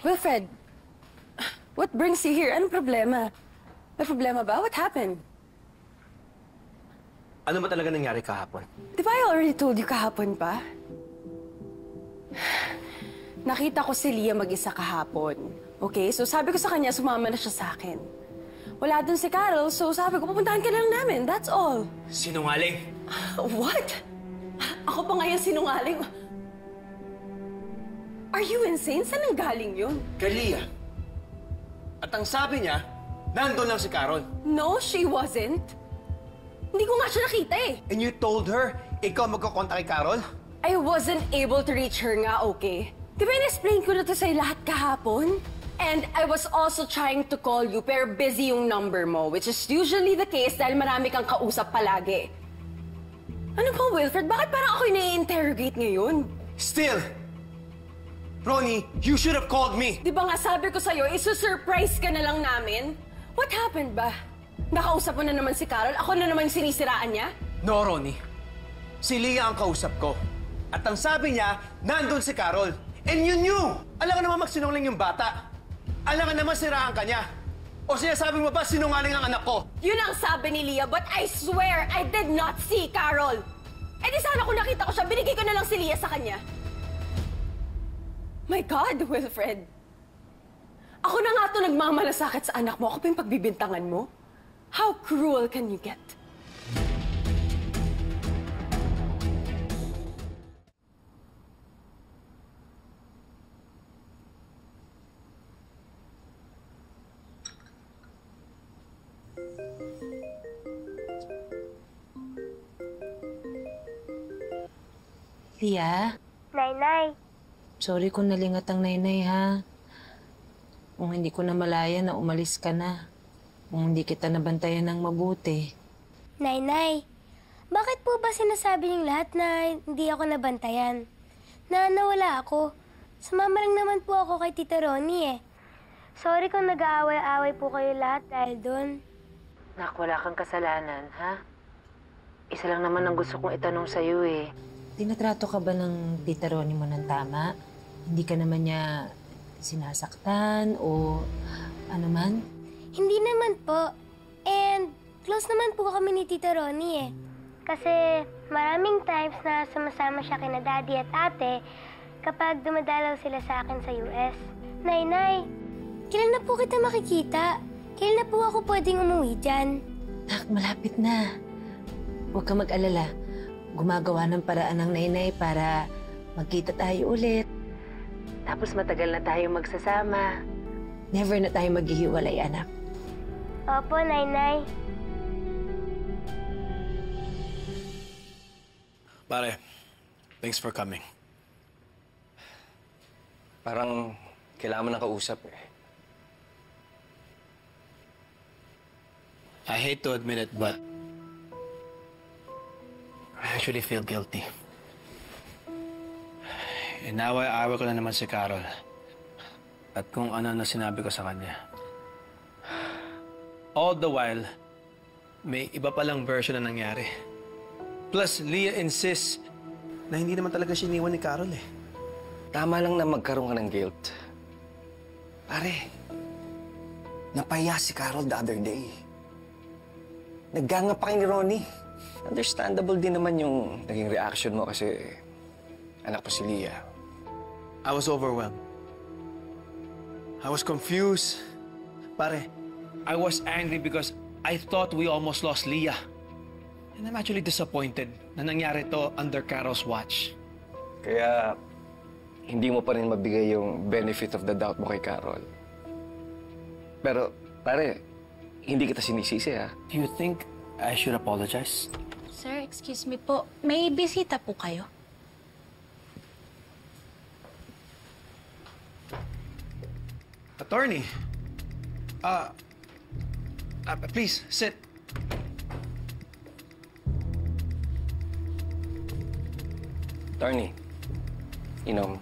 Wilfred, what brings you here? Anong problema? May problema ba? What happened? Ano ba talaga nangyari kahapon? Di ba I already told you kahapon pa? Nakita ko si Leah mag-isa kahapon. Okay? So sabi ko sa kanya, sumama na siya sa akin. Wala dun si Carol, so sabi ko, pupuntahan ka na lang namin. That's all. Sinungaling? What? Ako pa ngayon sinungaling? Are you insane? Saan ang galing yun? Kay Leah. At ang sabi niya, nandun lang si Carol. No, she wasn't. Hindi ko nga siya nakita eh. And you told her, ikaw magkakontak kay Carol? I wasn't able to reach her nga, okay? Di ba in-explain ko na to sa'yo lahat kahapon? And I was also trying to call you, pero busy yung number mo, which is usually the case dahil marami kang kausap palagi. Ano ba, Wilfred? Bakit parang ako'y nai-interrogate ngayon? Still, Ronnie, you should have called me. Di ba nga sabi ko sa'yo, isusurprise ka na lang namin? What happened ba? Nakausap mo na naman si Carol? Ako na naman yung sinisiraan niya? No, Ronnie. Si Leah ang kausap ko. At ang sabi niya, nandun si Carol. And you knew! Alam ka naman magsinungaling yung bata. Alam ka naman siraan ka niya. O sinasabi mo ba sinungaling ang anak ko? Yun ang sabi ni Leah, but I swear I did not see Carol. Eh di sana kung nakita ko siya, binigay ko na lang si Leah sa kanya. My God, Wilfred. Ako na nga ito nagmamalasakit sa anak mo. Ako pa yung pagbibintangan mo? How cruel can you get? Leah? Nainay. Sorry kung nalingat ang nainay, ha? Kung hindi ko na malaya na umalis ka na. Kung hindi kita nabantayan ng mabuti. Nainay, bakit po ba sinasabi niyong lahat na hindi ako nabantayan? Na nawala ako. Sumama lang naman po ako kay Tita Ronnie eh. Sorry kung nag-aaway-aaway po kayo lahat dahil doon. Nak, wala kang kasalanan, ha? Isa lang naman ang gusto kong itanong sa'yo eh. Tinatrato ka ba ng Tita Ronnie mo ng tama? Hindi ka naman niya sinasaktan o ano man? Hindi naman po. And close naman po kami ni Tita Ronnie eh. Kasi maraming times na sumasama siya kina Daddy at Ate kapag dumadalaw sila sa akin sa US. Nay, kailan na po kita makikita? Kailan na po ako pwedeng umuwi dyan? Nak, malapit na. Huwag ka mag-alala. Gumagawa ng paraan ng nainay para magkita tayo ulit. Tapos matagal na tayo magsasama. Never na tayo maghihiwalay, anak. Opo, Nay. Pare, thanks for coming. Parang kailangan mo ng kausap eh. I hate to admit it, but I actually feel guilty. Inaway-away ko na naman si Carol. At kung ano na sinabi ko sa kanya. All the while, may iba palang version na nangyari. Plus, Leah insists na hindi naman talaga siya iniwan ni Carol eh. Tama lang na magkaroon ka ng guilt. Pare, napaya si Carol the other day. Nagganga pa kay ni Ronnie. Understandable din naman yung naging reaction mo kasi anak pa si Leah. I was overwhelmed. I was confused. Pare, I was angry because I thought we almost lost Leah. And I'm actually disappointed na nangyari to under Carol's watch. Kaya hindi mo pa rin mabigay yung benefit of the doubt mo kay Carol. Pero, pare, hindi kita sinisisi, ha? Do you think I should apologize? Sir, excuse me po. May bisita po kayo? Attorney, please, sit. Attorney, I'm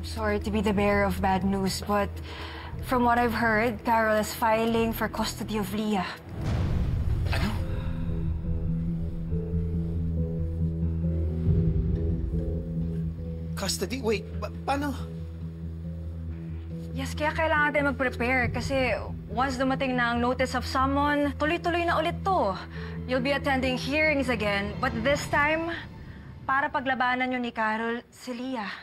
sorry to be the bearer of bad news, but from what I've heard, Carol is filing for custody of Leah. Ano? Custody? Wait, paano? Yes, kaya kailangan natin mag-prepare kasi once dumating na ang notice of summon, tuloy-tuloy na ulit to. You'll be attending hearings again, but this time, para paglabanan nyo ni Carol, si Leah.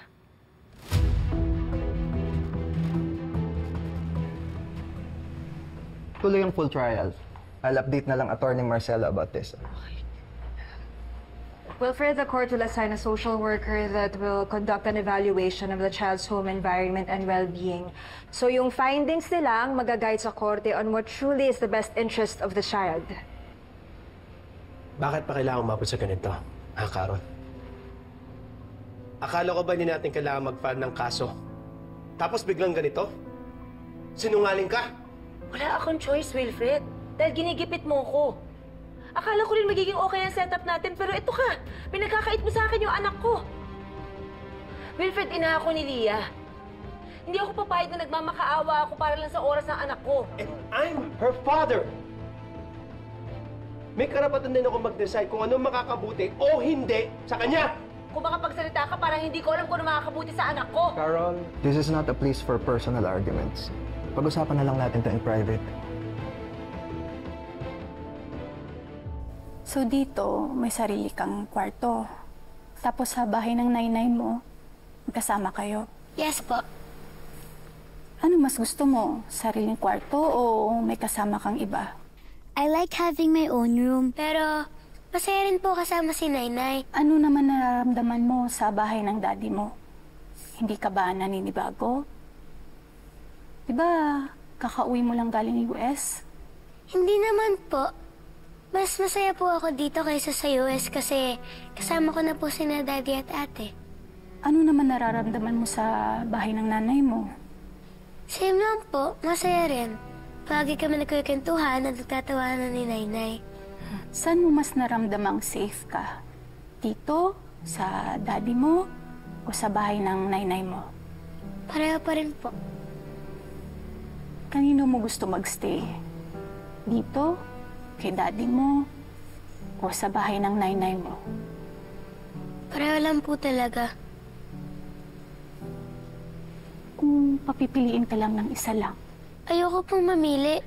Tuloy yung full trial. I'll update na lang Attorney Marcelo about this. Wilfred, the court will assign a social worker that will conduct an evaluation of the child's home environment and well-being. So yung findings nila ang magaguide sa korte on what truly is the best interest of the child. Bakit pa kailangan umabot sa ganito, Carol? Akala ko ba hindi natin kailangan mag-file ng kaso? Tapos biglang ganito? Sinungaling ka? Wala akong choice, Wilfred. Dahil ginigipit mo ko. Akala ko rin magiging okay ang setup natin, pero ito ka. Pinagkakait mo sa akin yung anak ko. Wilfred, ina ako ni Leah. Hindi ako papayag na nagmamakaawa ako para lang sa oras ng anak ko. And I'm her father! May karapatan din ako mag-decide kung ano makakabuti o hindi sa kanya! Kung makapagsalita ka, parang hindi ko alam kung ano makakabuti sa anak ko. Carol, this is not a place for personal arguments. Pag-usapan na lang natin to in private. So dito, may sarili kang kwarto. Tapos sa bahay ng nainay mo, magkasama kayo. Yes po. Ano mas gusto mo? Sariling kwarto o may kasama kang iba? I like having my own room. Pero masaya rin po kasama si Nainay. Ano naman nararamdaman mo sa bahay ng daddy mo? Hindi ka ba naninibago? Diba, kakauwi mo lang galing US? Hindi naman po. Mas masaya po ako dito kaysa sa US kasi kasama ko na po sina daddy at ate. Ano naman nararamdaman mo sa bahay ng nanay mo? Same lang po, masaya rin. Palagi kami nagkikentuhan at nagtatawanan ni Nainay. Saan mo mas naramdamang safe ka? Dito? Sa daddy mo? O sa bahay ng nainay mo? Pareho pa rin po. Kanino mo gusto magstay? Dito? Kay daddy mo? O sa bahay ng nainay mo? Pareho lang po talaga. Kung papipiliin ka lang ng isa lang. Ayoko pong mamili.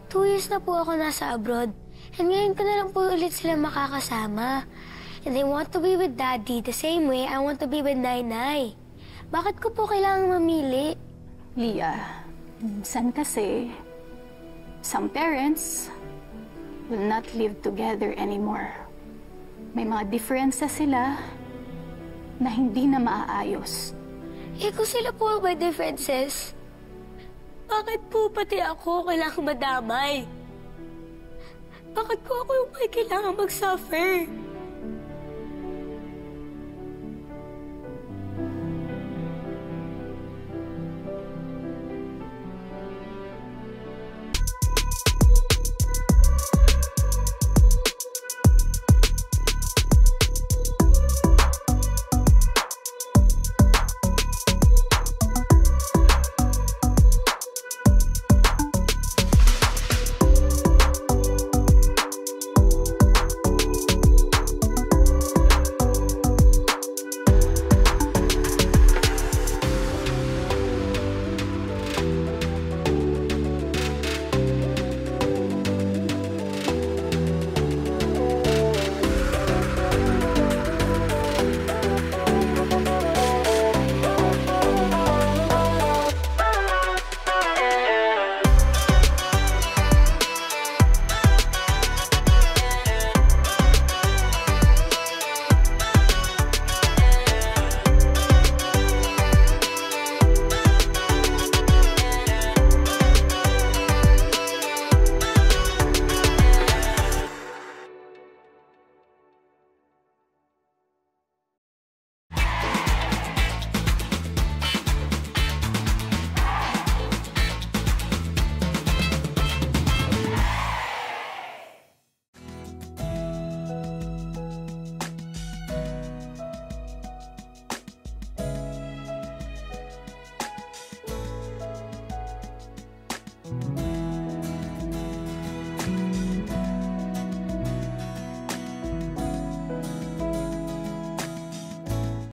2 years na po ako nasa abroad. And ngayon ko na lang po ulit sila makakasama. And I want to be with Daddy the same way I want to be with Nainay. Bakit ko po kailangang mamili? Leah, minsan kasi, some parents will not live together anymore. May mga differences sila na hindi na maaayos. Eh kung sila po ang may differences, bakit po pati ako kailangang madamay? Bakit po ako yung may kailangang mag-suffer?